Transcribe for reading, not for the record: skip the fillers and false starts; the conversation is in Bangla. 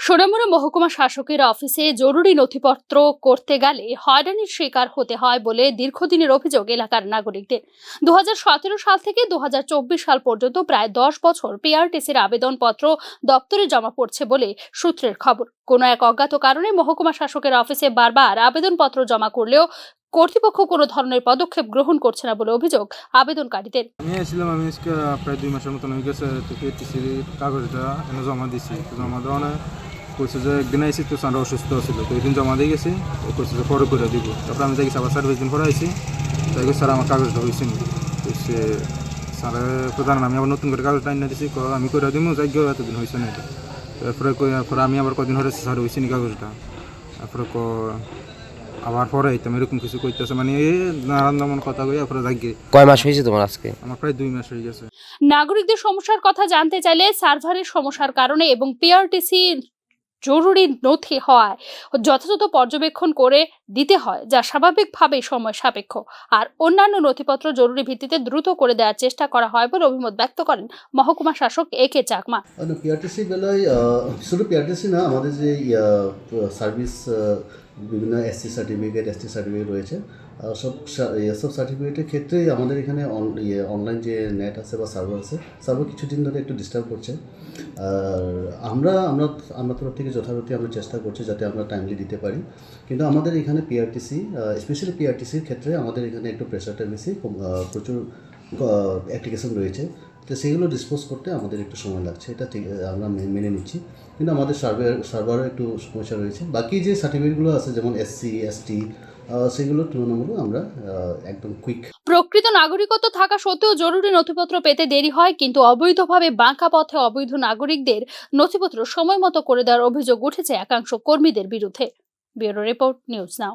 সোনামুড়া মহকুমা শাসকের অফিসে জরুরি নথিপত্র করতে গেলে হয়রানির শিকার হতে হয় বলে দীর্ঘদিনের অভিযোগ এলাকার নাগরিকদের। 2017 সাল থেকে 2024 সাল পর্যন্ত প্রায় 10 বছর পিআরটিসির আবেদনপত্র দপ্তরে জমা পড়ছে বলে সূত্রের খবর। কোনো এক অজ্ঞাত কারণে মহকুমা শাসকের অফিসে বারবার আবেদনপত্র জমা করলেও কর্তৃপক্ষ কোনো ধরনের পদক্ষেপ গ্রহণ করছে না বলে অভিযোগ আবেদনকারীদের। আমি আজকে প্রায় 2 মাসের মতন হয়ে গেছে পিআরটিসির কাগজটা এনে জমা দিছি। জমা দেওয়া কইছে যে একদিন আইসি তো স্যার অসুস্থ ছিল, তো ওই দিন জমা দিয়ে গেছি। কইছে যে পরে করে দিব। তারপরে আমি দেখি আবার 4-5 দিন পরে আইসি, তাই স্যার আমার কাগজটা হয়েছে নি। তো সে স্যার প্রধান আমি আবার নতুন করে কাগজটা এনে দিছি, আমি করে দিব যাই এতদিন হয়েছে না। তারপরে আমি আবার কদিন হরে স্যার হয়েছে নি কাগজটা। তারপরে আবার পরে আইতাম এরকম কিছু কইতেছে, মানে নানান কথা কই। তারপরে যাই কয় মাস হয়েছে তোমার আজকে? আমার প্রায় 2 মাস হয়ে গেছে। নাগরিকদের সমস্যার কথা জানতে চাইলে সার্ভারের সমস্যার কারণে এবং পিআরটিসি জরুরি নথি হওয়ায় যথাযথ পর্যবেক্ষণ করে দিতে হয়, যা স্বাভাবিকভাবেই সময় সাপেক্ষ। আর অন্যান্য নথিপত্র জরুরি ভিত্তিতে দ্রুত করে দেওয়ার চেষ্টা করা হয় বলে অভিমত ব্যক্ত করেন মহকুমা শাসক একে চাকমা। পিআরটিসি বেলায় শুধু পিআরটিসি না, আমাদের যে সার্ভিস বিভিন্ন এসসি সার্টিফিকেট রয়েছে, সব সার্টিফিকেটের ক্ষেত্রেই আমাদের এখানে অনলাইন যে নেট আছে বা সার্ভার কিছুদিন ধরে একটু ডিস্টার্ব করছে। আর আমরা তরফ থেকে যথারীতি আমরা চেষ্টা করছি যাতে আমরা টাইমলি দিতে পারি। কিন্তু আমাদের এখানে পিআরটিসি, স্পেশালি পিআরটিসির ক্ষেত্রে আমাদের এখানে একটু প্রেশারটা বেশি, প্রচুর অ্যাপ্লিকেশন রয়েছে। তো সেগুলো ডিসপোজ করতে আমাদের একটু সময় লাগছে, এটা ঠিক আমরা মেনে নিচ্ছি। কিন্তু আমাদের সার্ভারও একটু সমস্যা রয়েছে। বাকি যে সার্টিফিকেটগুলো আছে যেমন এসসি এসটি, সেগুলোর তুলনামূলক আমরা একদম কুইক। প্রকৃত নাগরিকত্ব থাকা সত্ত্বেও জরুরি নথিপত্র পেতে দেরি হয়, কিন্তু অবৈধভাবে বাঁকা পথে অবৈধ নাগরিকদের নথিপত্র সময় মতো করে দেওয়ার অভিযোগ উঠেছে একাংশ কর্মীদের বিরুদ্ধে। Bureau report, news now.